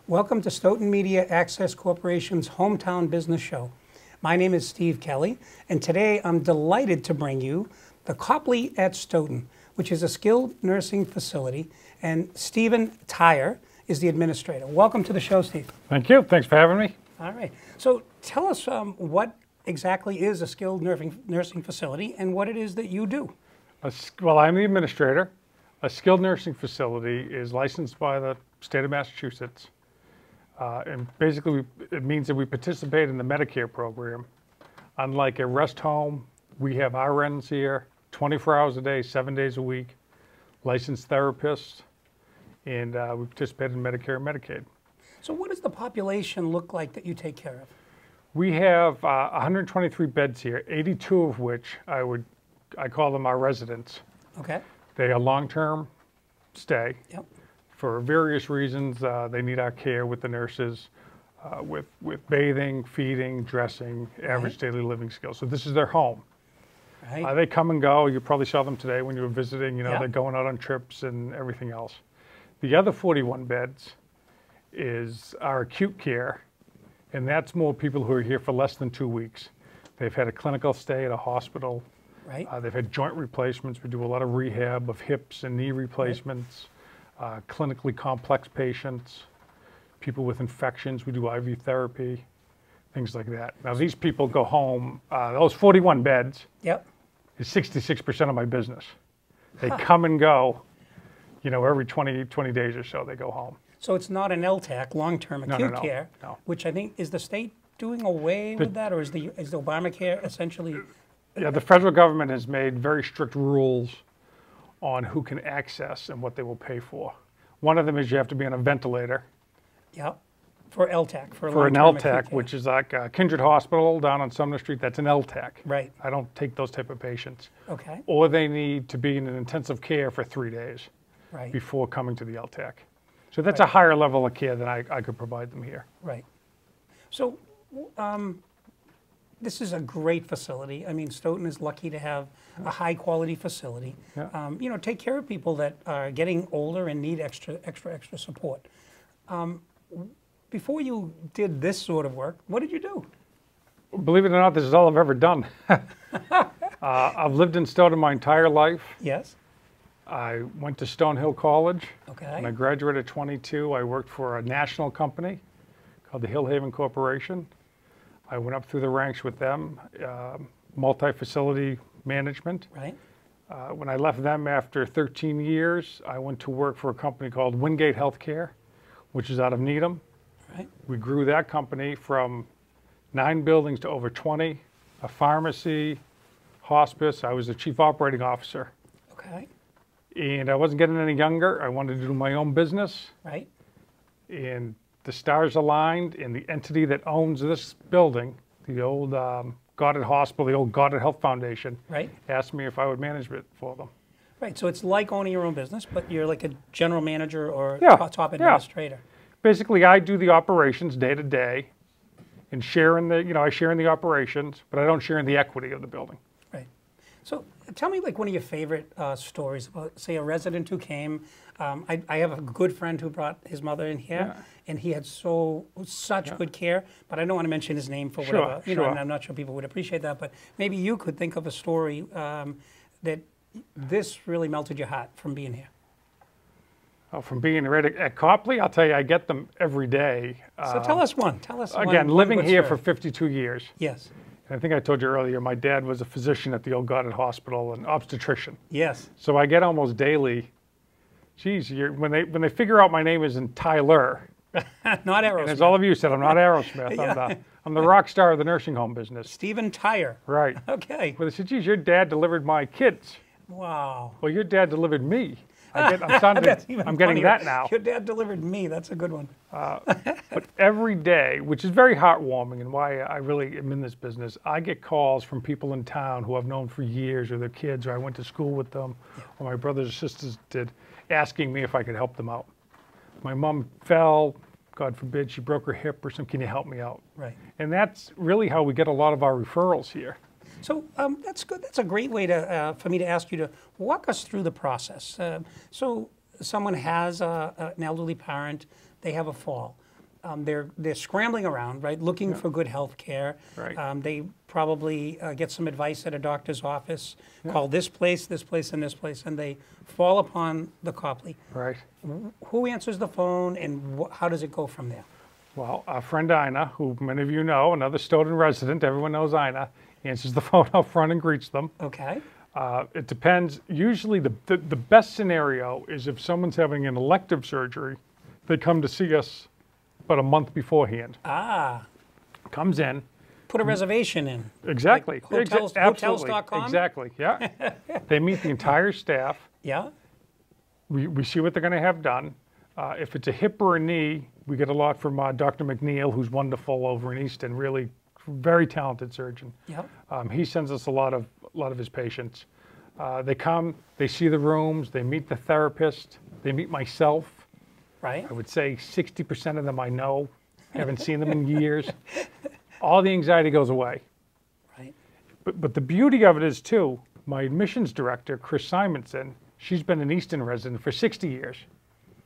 Welcome to Stoughton Media Access Corporation's Hometown Business Show. My name is Steve Kelley, and today I'm delighted to bring you the Copley at Stoughton, which is a skilled nursing facility, and Stephen Tyer is the administrator. Welcome to the show, Steve. Thank you. Thanks for having me. All right. So tell us what exactly is a skilled nursing facility and what it is that you do. Well, I'm the administrator. A skilled nursing facility is licensed by the state of Massachusetts. And basically, it means that we participate in the Medicare program. Unlike a rest home, we have RNs here 24 hours a day, 7 days a week, licensed therapists, and we participate in Medicare and Medicaid. So what does the population look like that you take care of? We have 123 beds here, 82 of which I call them our residents. Okay. They are long-term stay. Yep. For various reasons, they need our care with the nurses, with bathing, feeding, dressing, average daily living skills. So this is their home. Right. They come and go. You probably saw them today when you were visiting. You know, Yeah. they're going out on trips and everything else. The other 41 beds is our acute care, and that's more people who are here for less than 2 weeks. They've had a clinical stay at a hospital. Right. They've had joint replacements. We do a lot of rehab of hips and knee replacements. Clinically complex patients, people with infections, we do IV therapy, things like that. Now these people go home, those 41 beds Yep. is 66% of my business. They come and go, you know, every 20 days or so they go home. So it's not an LTAC, long-term acute care, no. which I think, is the state doing away with that, or is the Obamacare essentially? Yeah, the federal government has made very strict rules on who can access and what they will pay for. One of them is you have to be on a ventilator. Yep. For LTAC, for an long-term acute LTAC, care. which is like Kindred Hospital down on Sumner Street, that's an LTAC. Right. I don't take those type of patients. Okay. Or they need to be in an intensive care for 3 days Right. before coming to the LTAC. So that's a higher level of care than I could provide them here. Right. So this is a great facility. I mean, Stoughton is lucky to have a high-quality facility. Yeah. You know, take care of people that are getting older and need extra support. Before you did this sort of work, what did you do? Believe it or not, this is all I've ever done. I've lived in Stoughton my entire life. Yes. I went to Stonehill College. Okay. When I graduated at 22, I worked for a national company called the Hillhaven Corporation. I went up through the ranks with them, multi-facility management. Right. When I left them after 13 years, I went to work for a company called Wingate Healthcare, which is out of Needham. Right. We grew that company from 9 buildings to over 20, a pharmacy, hospice. I was the chief operating officer. Okay. And I wasn't getting any younger. I wanted to do my own business. Right. And the stars aligned, and the entity that owns this building, the old Goddard Hospital, the old Goddard Health Foundation, Right. asked me if I would manage it for them. Right. So it's like owning your own business, but you're like a general manager or Yeah, top yeah. administrator. Basically, I do the operations day to day, and share in I share in the operations, but I don't share in the equity of the building. Right. So tell me, like, one of your favorite stories about, say, a resident who came. I have a good friend who brought his mother in here, and he had such good care. But I don't want to mention his name for whatever, you know, and I'm not sure people would appreciate that. But maybe you could think of a story that this really melted your heart from being here. Oh, from being right at Copley, I'll tell you, I get them every day. So tell us one. Tell us one. Again, one living good here story. for 52 years. Yes. I think I told you earlier, my dad was a physician at the old Goddard Hospital, an obstetrician. Yes. So I get almost daily, geez, when they figure out my name isn't Tyler, Not Aerosmith. and as all of you said, I'm not Aerosmith, Yeah. I'm the rock star of the nursing home business. Stephen Tyer. Right. Okay. Well, they said, geez, your dad delivered my kids. Wow. Well, your dad delivered me. I'm That's even getting funnier. that now. Your dad delivered me. That's a good one. But every day, which is very heartwarming and why I really am in this business, I get calls from people in town who I've known for years, or their kids, or I went to school with them, or my brothers or sisters did, asking me if I could help them out. My mom fell, God forbid, she broke her hip or something, can you help me out? Right. And that's really how we get a lot of our referrals here. So that's good. That's a great way to for me to ask you to walk us through the process. So someone has an elderly parent, they have a fall. they're scrambling around, right, looking for good health care. Right. They probably get some advice at a doctor's office, call this place, and this place, and they fall upon the Copley. Right. Who answers the phone, and how does it go from there? Well, our friend Ina, who many of you know, another Stoughton resident, everyone knows Ina, answers the phone out front and greets them. Okay. It depends. Usually the best scenario is if someone's having an elective surgery, they come to see us about a month beforehand. Ah. Comes in. Put a reservation in. Exactly. Like hotels.com? Exactly, yeah. They meet the entire staff. Yeah. We see what they're going to have done. If it's a hip or a knee, we get a lot from Dr. McNeil, who's wonderful over in Easton, really very talented surgeon. Yep. He sends us a lot of his patients. They come, they see the rooms, they meet the therapist, they meet myself. Right. I would say 60% of them I know, haven't seen them in years. All the anxiety goes away. Right. But the beauty of it is, too, my admissions director, Chris Simonson, she's been an Easton resident for 60 years.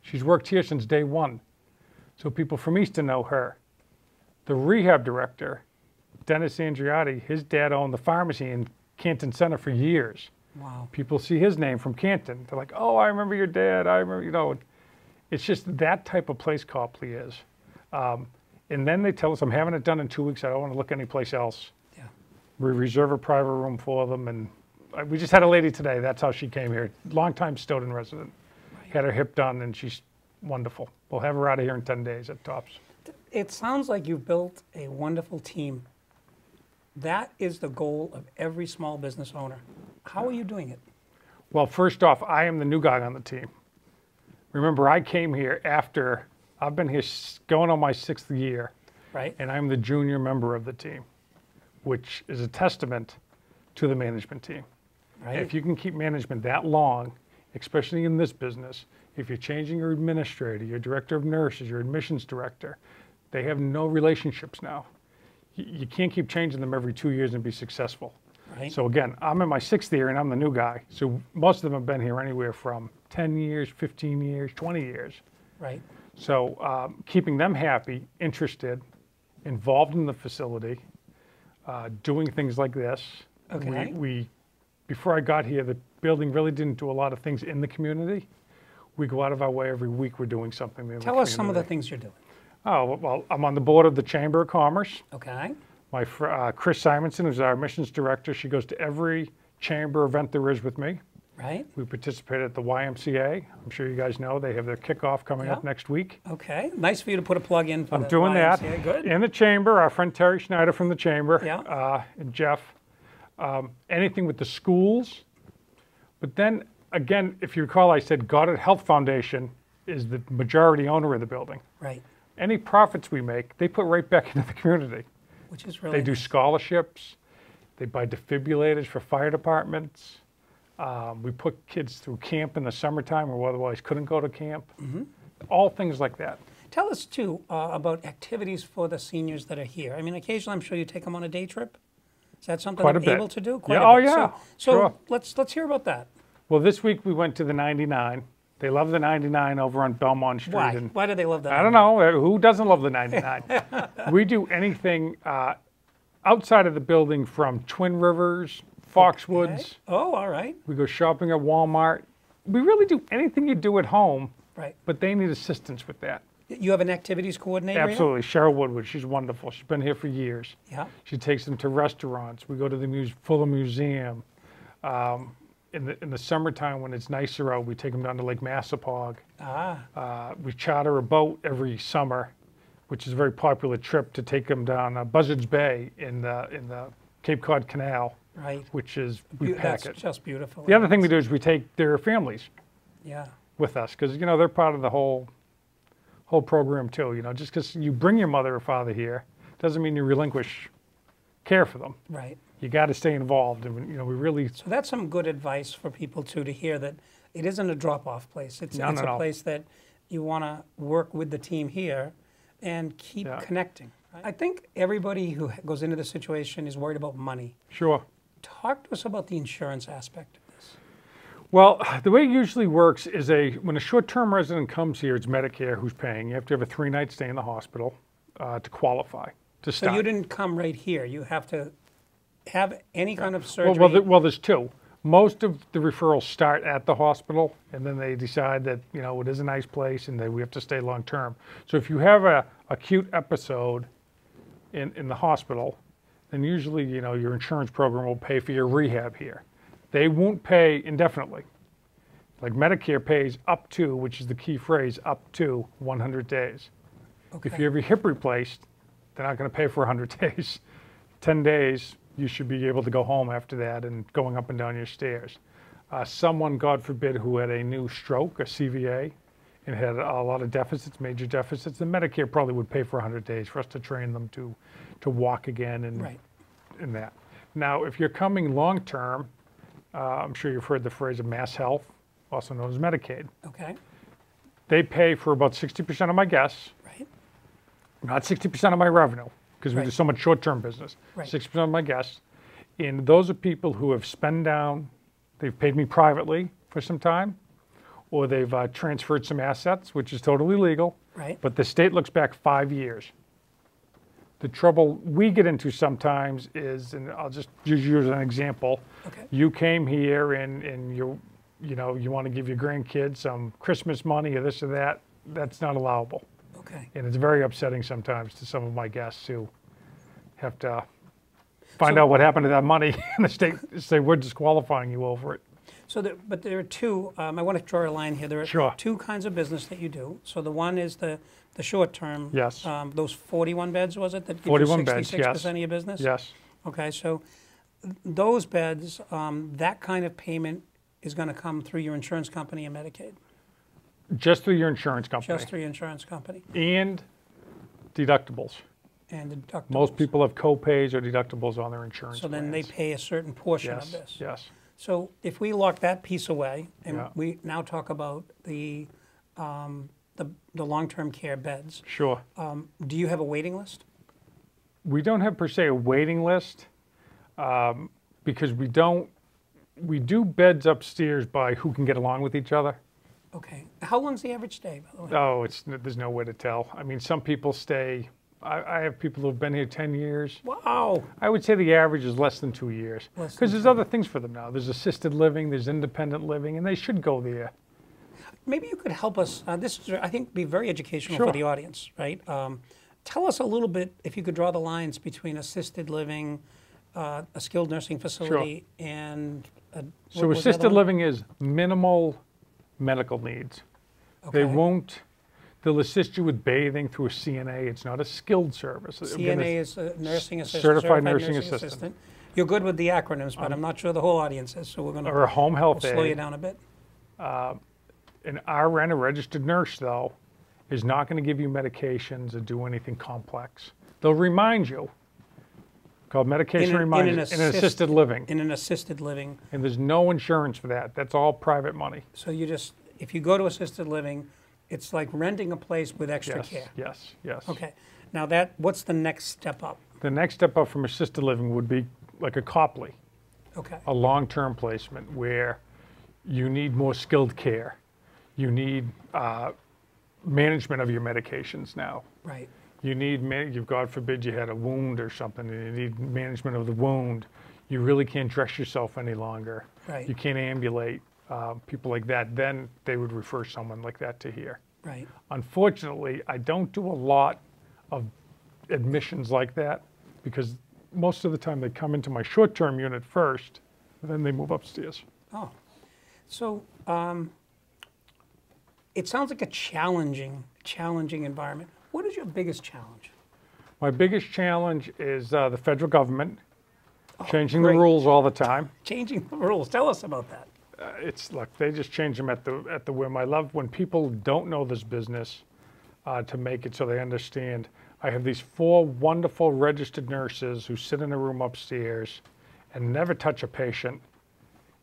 She's worked here since day one. So people from Easton know her. The rehab director, Dennis Andriotti, his dad owned the pharmacy in Canton Center for years. Wow. People see his name from Canton. They're like, oh, I remember your dad. I remember, you know. It's just that type of place Copley is. And then they tell us, I'm having it done in 2 weeks. I don't want to look anyplace else. Yeah. We reserve a private room for them. And we just had a lady today. That's how she came here. Longtime Stoughton resident. Right. Had her hip done, and she's wonderful. We'll have her out of here in 10 days at tops. It sounds like you've built a wonderful team. That is the goal of every small business owner. How are you doing it? Well, first off, I am the new guy on the team. Remember, I came here after, I've been here going on my 6th year. Right. And I'm the junior member of the team, which is a testament to the management team. Right. If you can keep management that long, especially in this business, if you're changing your administrator, your director of nurses, your admissions director, they have no relationships now. You can't keep changing them every 2 years and be successful. Right. So again, I'm in my 6th year and I'm the new guy. So most of them have been here anywhere from 10 years, 15 years, 20 years. Right. So keeping them happy, interested, involved in the facility, doing things like this. Okay. We before I got here, the building really didn't do a lot of things in the community. We go out of our way every week. We're doing something in the community. Tell us some of the things you're doing. Oh, well, I'm on the board of the Chamber of Commerce. Okay. My Chris Simonson, who's our admissions director, she goes to every chamber event there is with me. Right. We participate at the YMCA. I'm sure you guys know they have their kickoff coming up next week. Okay. Nice for you to put a plug in for I'm doing YMCA. that. Good. In the chamber, our friend Terry Schneider from the chamber, Yeah. and Jeff. Anything with the schools. But then, again, if you recall, I said Goddard Health Foundation is the majority owner of the building. Right. Any profits we make, they put right back into the community. Which is really They do scholarships. They buy defibrillators for fire departments. We put kids through camp in the summertime or otherwise couldn't go to camp. Mm-hmm. All things like that. Tell us, too, about activities for the seniors that are here. I mean, occasionally I'm sure you take them on a day trip. Is that something Quite a they're bit. able to do? Yeah, oh, yeah. So Sure. let's hear about that. Well, this week we went to the 99. They love the 99 over on Belmont Street. Why? And Why do they love that? I don't know. Who doesn't love the 99? We do anything outside of the building, from Twin Rivers, Foxwoods. Okay. Oh, all right. We go shopping at Walmart. We really do anything you do at home, Right. but they need assistance with that. You have an activities coordinator here? Absolutely. Cheryl Woodward, she's wonderful. She's been here for years. Yeah. She takes them to restaurants. We go to the Fuller Museum. In the summertime when it's nicer out, we take them down to Lake Massapog. We charter a boat every summer, which is a very popular trip, to take them down Buzzards Bay in the Cape Cod Canal. Right. Which is, we pack That's it. just beautiful. The other thing we do is we take their families Yeah. with us, because they're part of the whole program too. Just because you bring your mother or father here doesn't mean you relinquish care for them. Right. You got to stay involved, and we really. So that's some good advice for people too, to hear that it isn't a drop-off place. It's a place that you want to work with the team here and keep connecting. Right? I think everybody who goes into the situation is worried about money. Sure. Talk to us about the insurance aspect of this. Well, the way it usually works is when a short-term resident comes here, it's Medicare who's paying. You have to have a 3-night stay in the hospital to qualify, to So start. you didn't come right here. You have to have any kind of surgery. Well, there's two. Most of the referrals start at the hospital, and then they decide that, you know, it is a nice place and that we have to stay long-term. So if you have a acute episode in the hospital, then usually, you know, your insurance program will pay for your rehab here. They won't pay indefinitely. Like Medicare pays up to, which is the key phrase, up to 100 days. Okay. If you have your hip replaced, they're not going to pay for 100 days. 10 days, you should be able to go home after that and going up and down your stairs. Someone, God forbid, who had a new stroke, a CVA, and had a lot of deficits, major deficits, the Medicare probably would pay for 100 days for us to train them to walk again and that. Now, if you're coming long-term, I'm sure you've heard the phrase of Mass Health, also known as Medicaid. Okay. They pay for about 60% of my guests, Right. not 60% of my revenue, because we Right. do so much short-term business. Right. 60% of my guests. And those are people who have spent down, they've paid me privately for some time, or they've transferred some assets, which is totally legal. Right. But the state looks back 5 years. The trouble we get into sometimes is, and I'll just use you as an example. Okay. You came here and you want to give your grandkids some Christmas money or this or that. That's not allowable. Okay. And it's very upsetting sometimes to some of my guests who have to find out what happened to that money and the state say, we're disqualifying you over it. So, but there are two, I want to draw a line here. There are Sure. two kinds of business that you do. So the one is the short term. Yes. Those 41 beds, was it? That give 41 you beds, 66% yes. of your business? Yes. Okay, so those beds, that kind of payment is going to come through your insurance company and Medicaid? Just through your insurance company. Just through your insurance company. And deductibles. And deductibles. Most people have co-pays or deductibles on their insurance So then they plans. pay a certain portion Yes, of this. yes. So if we lock that piece away, and Yeah. we now talk about the long-term care beds, Sure. do you have a waiting list? We don't have per se a waiting list because we do beds upstairs by who can get along with each other. Okay. How long's the average stay, by the way? Oh, there's no way to tell. I mean, some people stay, I have people who've been here 10 years. Wow. I would say the average is less than 2 years. Less than Because there's other things for them now. There's assisted living, there's independent living, and they should go there. Maybe you could help us. This is, I think, be very educational Sure. for the audience, right? Tell us a little bit, if you could draw the lines between assisted living, a skilled nursing facility, and what So was the other assisted one? living is minimal medical needs. They Okay. they'll assist you with bathing through a CNA. It's not a skilled service. Again, CNA it's is a nursing assistant. certified nursing assistant. You're good with the acronyms, but I'm not sure the whole audience is, so we're going or a home health to slow you aide. down a bit. An RN, a registered nurse, though, is not going to give you medications or do anything complex. They'll remind you, called medication reminders, in an assisted living. In an assisted living. And there's no insurance for that. That's all private money. So you just, if you go to assisted living, it's like renting a place with extra Yes, care. yes, yes. Okay. Now what's the next step up? The next step up from assisted living would be like a Copley, Okay. a long-term placement where you need more skilled care. You need management of your medications now. Right. You need, God forbid you had a wound or something, and you need management of the wound. You really can't dress yourself any longer. Right. You can't ambulate, people like that. Then they would refer someone like that to here. Right. Unfortunately, I don't do a lot of admissions like that because most of the time they come into my short-term unit first, and then they move upstairs. Oh. So it sounds like a challenging environment. What is your biggest challenge? My biggest challenge is the federal government changing great. the rules all the time. Changing the rules. Tell us about that. Look, they just change them at the whim. I love when people don't know this business to make it so they understand. I have these 4 wonderful registered nurses who sit in a room upstairs and never touch a patient,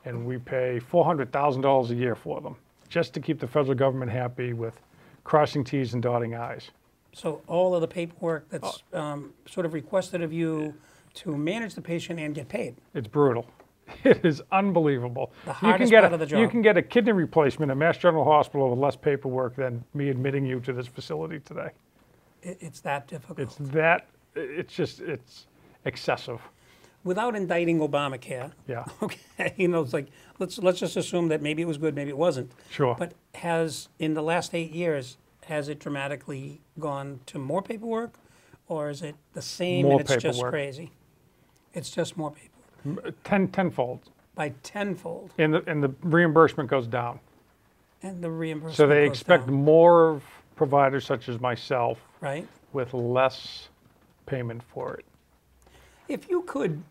and we pay $400,000 a year for them just to keep the federal government happy with crossing T's and dotting I's. So all of the paperwork that's sort of requested of you to manage the patient and get paid. It's brutal. It is unbelievable. The hardest part of the job. You can get a kidney replacement at Mass General Hospital with less paperwork than me admitting you to this facility today. It's that difficult. It's excessive. Without indicting Obamacare. Yeah. Okay. You know, it's like let's just assume that maybe it was good, maybe it wasn't. Sure. But in the last 8 years, has it dramatically gone to more paperwork, or is it the same More and it's just paperwork. crazy? It's just more paperwork. Tenfold. By tenfold. And the reimbursement goes down. And the reimbursement So they goes expect down, more of providers such as myself right? with less payment for it. If you could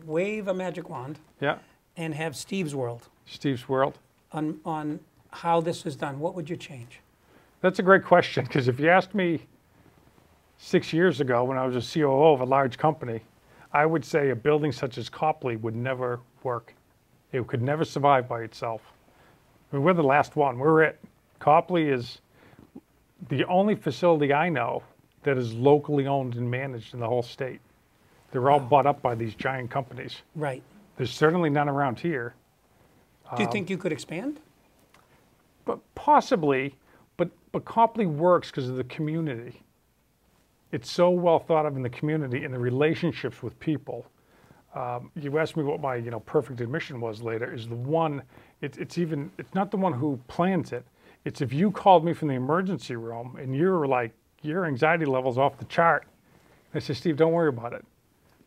wave a magic wand Yeah. and have Steve's world Steve's world. on how this is done, what would you change? That's a great question, because if you asked me 6 years ago when I was a COO of a large company, I would say a building such as Copley would never work. It could never survive by itself. I mean, we're the last one. We're it. Copley is the only facility I know that is locally owned and managed in the whole state. They're all bought up by these giant companies. Right. There's certainly none around here. Do you think you could expand? But possibly, but Copley works because of the community. It's so well thought of in the community and the relationships with people. You asked me what my perfect admission was later. Is the one? It's not the one who plans it. It's if you called me from the emergency room and you're like your anxiety level's off the chart. I say, Steve, don't worry about it.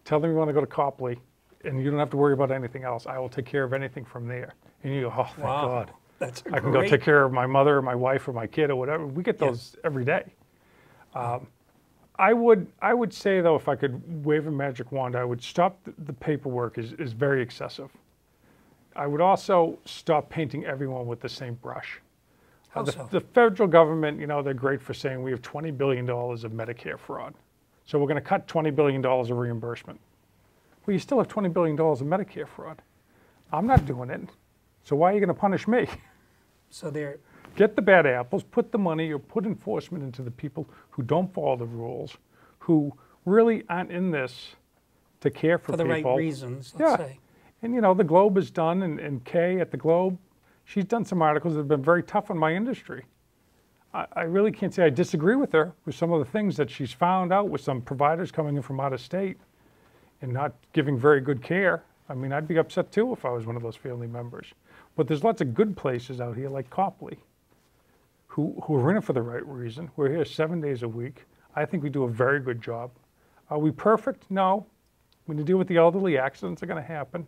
Tell them you want to go to Copley, and you don't have to worry about anything else. I will take care of anything from there. And you go, oh, thank God. That's I can go take care of my mother or my wife or my kid or whatever. We get those every day. I would say, though, if I could wave a magic wand, I would stop the paperwork is very excessive. I would also stop painting everyone with the same brush. How so? The federal government, they're great for saying we have $20 billion of Medicare fraud. So we're going to cut $20 billion of reimbursement. Well, you still have $20 billion of Medicare fraud. I'm not doing it. So why are you going to punish me? So they're... Get the bad apples, put the money or put enforcement into the people who don't follow the rules, who really aren't in this to care for the people. right reasons, let's say. And the Globe is done, and Kay at the Globe, she's done some articles that have been very tough on my industry. I really can't say I disagree with her with some of the things that she's found out with some providers coming in from out of state and not giving very good care. I mean, I'd be upset too if I was one of those family members. But there's lots of good places out here like Copley who are in it for the right reason. We're here 7 days a week. I think we do a very good job. Are we perfect? No. When you deal with the elderly, accidents are going to happen.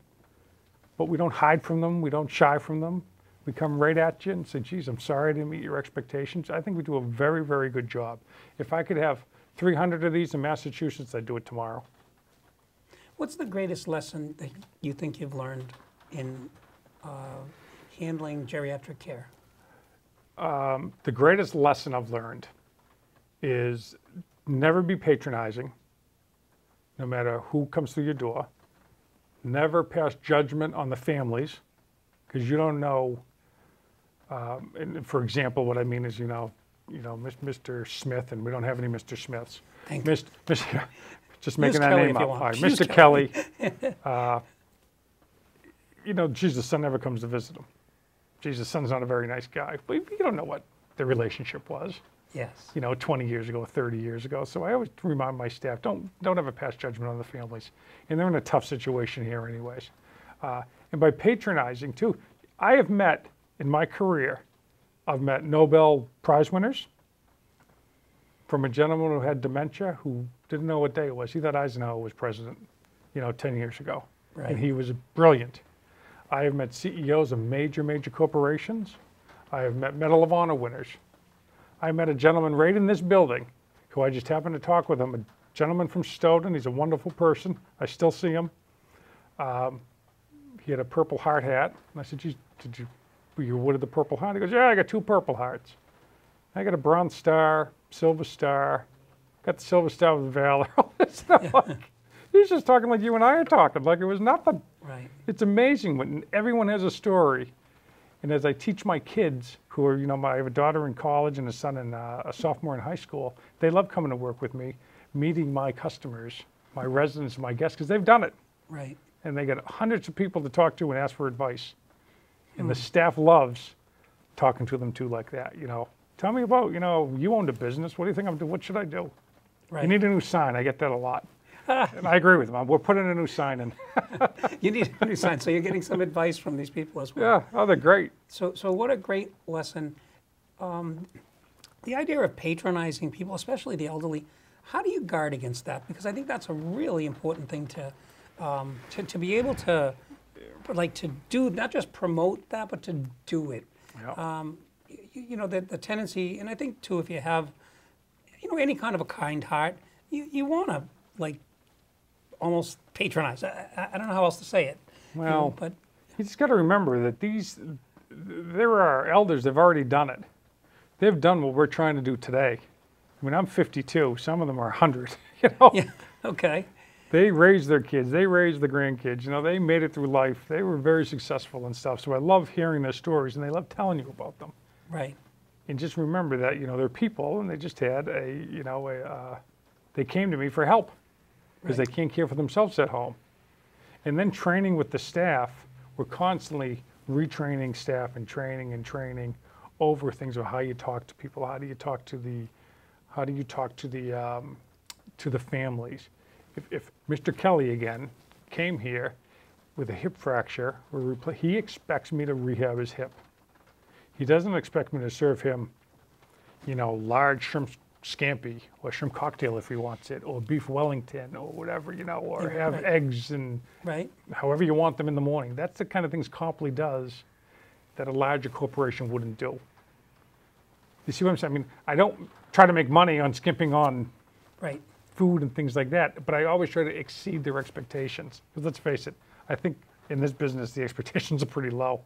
But we don't hide from them. We don't shy from them. We come right at you and say, geez, I'm sorry I didn't meet your expectations. I think we do a very, very good job. If I could have 300 of these in Massachusetts, I'd do it tomorrow. What's the greatest lesson that you think you've learned in handling geriatric care? The greatest lesson I've learned is never be patronizing, no matter who comes through your door. Never pass judgment on the families, because you don't know. And for example, what I mean is, Mr. Smith, and we don't have any Mr. Smiths. Just making that name up. All right, Mr. Kelley. Geez, the son never comes to visit him. Geez, the son's not a very nice guy. But you don't know what the relationship was. Yes. 20 years ago, 30 years ago. So I always remind my staff, don't ever pass judgment on the families. And they're in a tough situation here anyways. And by patronizing too, I have met, in my career, I've met Nobel Prize winners, from a gentleman who had dementia who didn't know what day it was. He thought Eisenhower was president, 10 years ago. Right. And he was brilliant. I have met CEOs of major, major corporations. I have met Medal of Honor winners. I met a gentleman right in this building who I just happened to talk with him, a gentleman from Stoughton. He's a wonderful person. I still see him. He had a Purple Heart hat. And I said, geez, were you awarded the Purple Heart? He goes, yeah, I got 2 Purple Hearts. I got a Bronze Star, Silver Star, got the Silver Star with Valor. He's just talking like you and I are talking, like it was nothing. Right. It's amazing when everyone has a story. And as I teach my kids, who are, I have a daughter in college and a son in a sophomore in high school, they love coming to work with me, meeting my customers, my residents, my guests, because they've done it. Right. and they get hundreds of people to talk to and ask for advice. And the staff loves talking to them too like that, you know. Tell me about, you know, you owned a business. What do you think I'm doing? What should I do? Right. You need a new sign. I get that a lot. And I agree with them. We're putting a new sign in. You need a new sign, so you're getting some advice from these people as well. Yeah, oh, they're great. So what a great lesson. The idea of patronizing people, especially the elderly, how do you guard against that? Because I think that's a really important thing to be able to, like, to do, not just promote that, but to do it. Yeah. You know, the tendency, and I think too, if you have, you know, any kind of a kind heart, you want to, like, almost patronize. I don't know how else to say it. Well, you know, but you just got to remember that there are elders that have already done it. They've done what we're trying to do today. I mean, I'm 52. Some of them are 100. You know. yeah, okay. They raised their kids. They raised the grandkids. You know, they made it through life. They were very successful and stuff. So I love hearing their stories, and they love telling you about them. Right. And just remember that, you know, they're people, and they just had they came to me for help because they can't care for themselves at home. And then training with the staff, we're constantly retraining staff and training over things of how you talk to people, how do you talk to the families. If Mr. Kelley again came here with a hip fracture, he expects me to rehab his hip. He doesn't expect me to serve him, you know, large shrimp scampi or shrimp cocktail if he wants it, or beef Wellington or whatever, you know, or have eggs and however you want them in the morning. That's the kind of things Copley does that a larger corporation wouldn't do. You see what I'm saying? I mean, I don't try to make money on skimping on food and things like that, but I always try to exceed their expectations. Because let's face it, I think in this business the expectations are pretty low.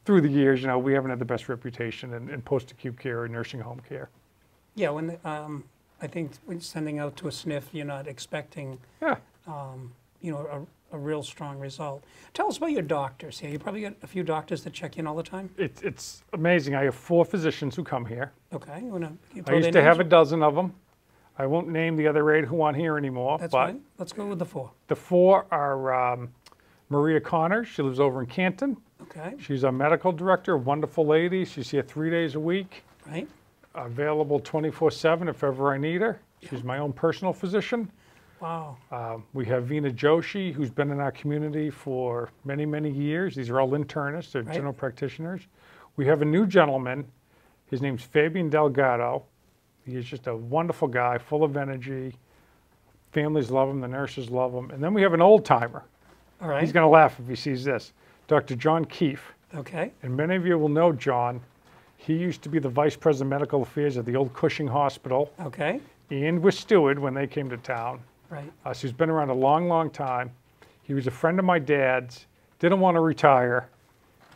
Through the years, you know, we haven't had the best reputation in post-acute care or nursing home care. Yeah, when I think when sending out to a SNF, you're not expecting, you know, a real strong result. Tell us about your doctors here. You probably got a few doctors that check in all the time? It's amazing. I have 4 physicians who come here. Okay. I used to have a dozen of them. I won't name the other 8 who aren't here anymore. That's fine. Let's go with the 4. The 4 are Maria Connors. She lives over in Canton. Okay. She's a medical director, a wonderful lady. She's here 3 days a week. Right. Available 24/7 if ever I need her. She's my own personal physician. Wow. We have Veena Joshi, who's been in our community for many, many years. These are all internists. They're general practitioners. We have a new gentleman. His name's Fabian Delgado. He is just a wonderful guy, full of energy. Families love him. The nurses love him. And then we have an old-timer. All right. He's going to laugh if he sees this. Dr. John Keefe. Okay. And many of you will know John. He used to be the Vice President of Medical Affairs at the old Cushing Hospital. Okay. And with Stewart when they came to town. Right. So he's been around a long, long time. He was a friend of my dad's, didn't want to retire.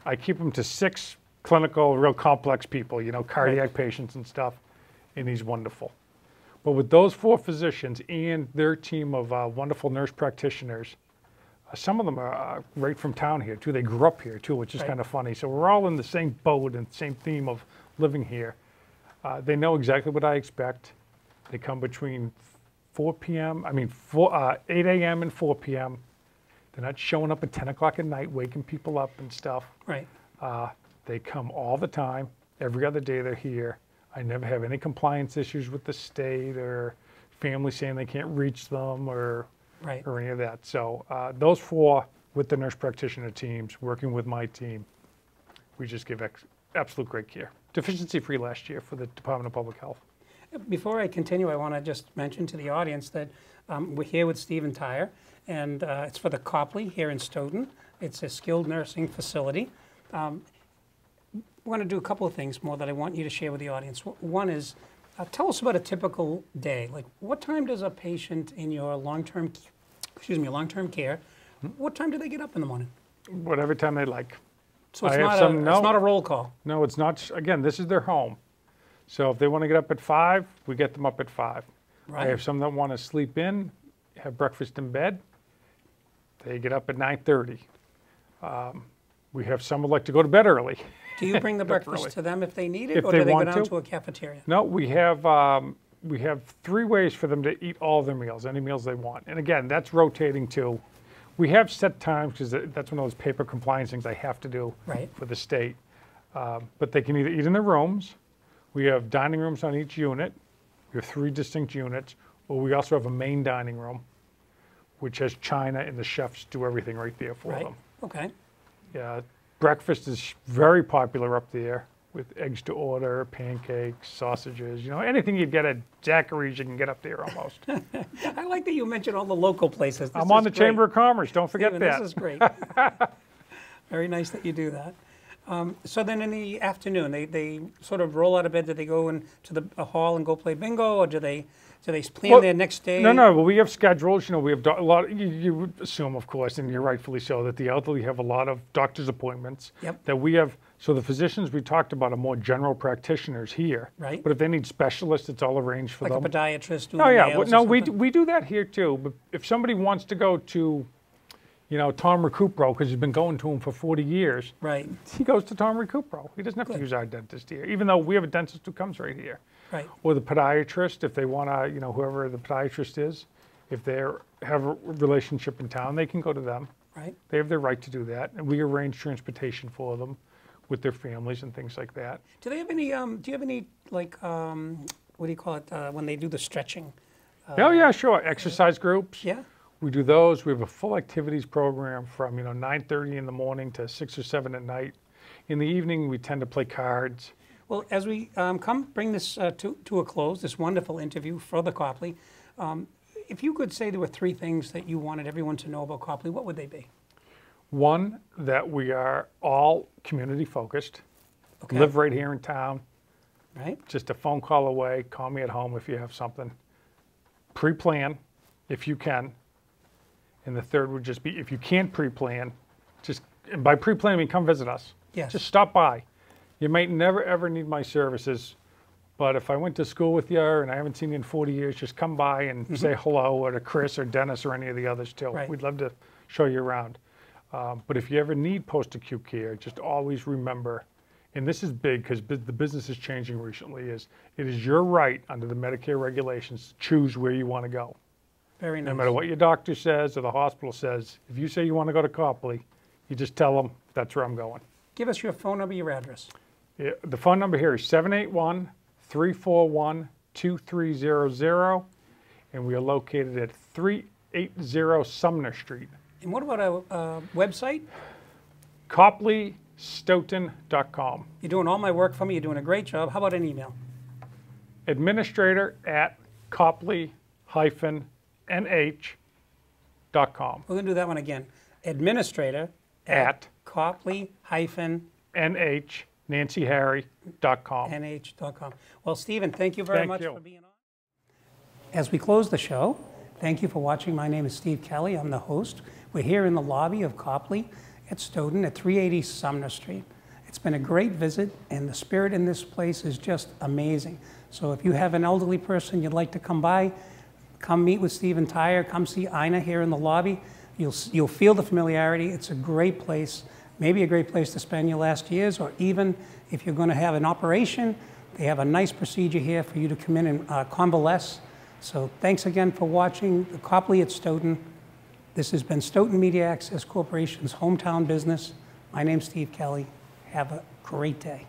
I keep him to 6 clinical, real complex people, you know, cardiac patients and stuff, and he's wonderful. But with those 4 physicians and their team of wonderful nurse practitioners, some of them are right from town here, too. They grew up here, too, which is kind of funny. So we're all in the same boat and same theme of living here. They know exactly what I expect. They come between 8 a.m. and 4 p.m. They're not showing up at 10 o'clock at night, waking people up and stuff. Right. They come all the time. Every other day they're here. I never have any compliance issues with the state or family saying they can't reach them or any of that. So those 4 with the nurse practitioner teams, working with my team, we just give absolute great care. Deficiency-free last year for the Department of Public Health. Before I continue, I want to just mention to the audience that we're here with Steve Kelley, and it's for the Copley here in Stoughton. It's a skilled nursing facility. We want to do a couple of things more that I want you to share with the audience. One is, tell us about a typical day. Like, what time does a patient in your long-term care, what time do they get up in the morning? Whatever time they like. So it's not a roll call? No, it's not. Again, this is their home. So if they want to get up at 5, we get them up at 5. Right. I have some that want to sleep in, have breakfast in bed. They get up at 9:30. We have some who like to go to bed early. Do you bring the breakfast to them if they need it, or do they go down to a cafeteria? No, we have 3 ways for them to eat all their meals, any meals they want. And again, that's rotating too. We have set times because that's one of those paper compliance things I have to do for the state. But they can either eat in their rooms. We have dining rooms on each unit. We have 3 distinct units. Or we also have a main dining room, which has china, and the chefs do everything right there for them. Okay. Yeah, breakfast is very popular up there with eggs to order, pancakes, sausages, anything you'd get at Zachary's you can get up there almost. I like that you mentioned all the local places. I'm on the Chamber of Commerce, don't forget Steven, that. This is great. Very nice that you do that. So then in the afternoon, they sort of roll out of bed. Do they go into the hall and go play bingo, or do they plan their next day? No. Well, we have schedules. We have a lot. You would assume, of course, and you're rightfully so, that the elderly have a lot of doctor's appointments. Yep. That we have. So the physicians we talked about are more general practitioners here. Right. But if they need specialists, it's all arranged for them. Like a podiatrist doing nails. No, something? we do that here too. But if somebody wants to go to, Tom Recupero, because he's been going to him for 40 years. Right. He goes to Tom Recupero. He doesn't have to use our dentist here, even though we have a dentist who comes right here. Right. Or the podiatrist, if they want to, whoever the podiatrist is, if they have a relationship in town, they can go to them. Right. They have their right to do that, and we arrange transportation for them with their families and things like that. Do they have any? Do you have any like what do you call it when they do the stretching? Oh yeah, sure. Exercise groups. Yeah. We do those. We have a full activities program from 9:30 in the morning to 6 or 7 at night. In the evening, we tend to play cards. Well, as we bring this to a close, this wonderful interview for the Copley, if you could say there were 3 things that you wanted everyone to know about Copley, what would they be? One, that we are all community focused. Okay. Live right here in town. Right. Just a phone call away. Call me at home if you have something. Pre-plan if you can. And the third would just be, if you can't pre-plan, and by pre-plan I mean come visit us. Yes. Just stop by. You might never ever need my services, but if I went to school with you and I haven't seen you in 40 years, just come by and say hello, or to Chris or Dennis or any of the others too. Right. We'd love to show you around. But if you ever need post-acute care, just always remember, and this is big because the business is changing recently, it is your right under the Medicare regulations to choose where you want to go. Very nice. No matter what your doctor says or the hospital says, if you say you want to go to Copley, you just tell them that's where I'm going. Give us your phone number, your address. Yeah, the phone number here is 781-341-2300, and we are located at 380 Sumner Street. And what about a website? CopleyStoughton.com. You're doing all my work for me. You're doing a great job. How about an email? Administrator@Copley-NH.com. We're going to do that one again. Administrator At Copley-NH.com. NancyHarry.com. Well, Stephen, thank you very much for being on. As we close the show, thank you for watching. My name is Steve Kelley. I'm the host. We're here in the lobby of Copley at Stoughton at 380 Sumner Street. It's been a great visit, and the spirit in this place is just amazing. So if you have an elderly person you'd like to come by, come meet with Steve and Tyre, come see Ina here in the lobby. You'll feel the familiarity. It's a great place, maybe a great place to spend your last years, or even if you're going to have an operation, they have a nice procedure here for you to come in and convalesce. So thanks again for watching the Copley at Stoughton. This has been Stoughton Media Access Corporation's hometown business. My name's Steve Kelley. Have a great day.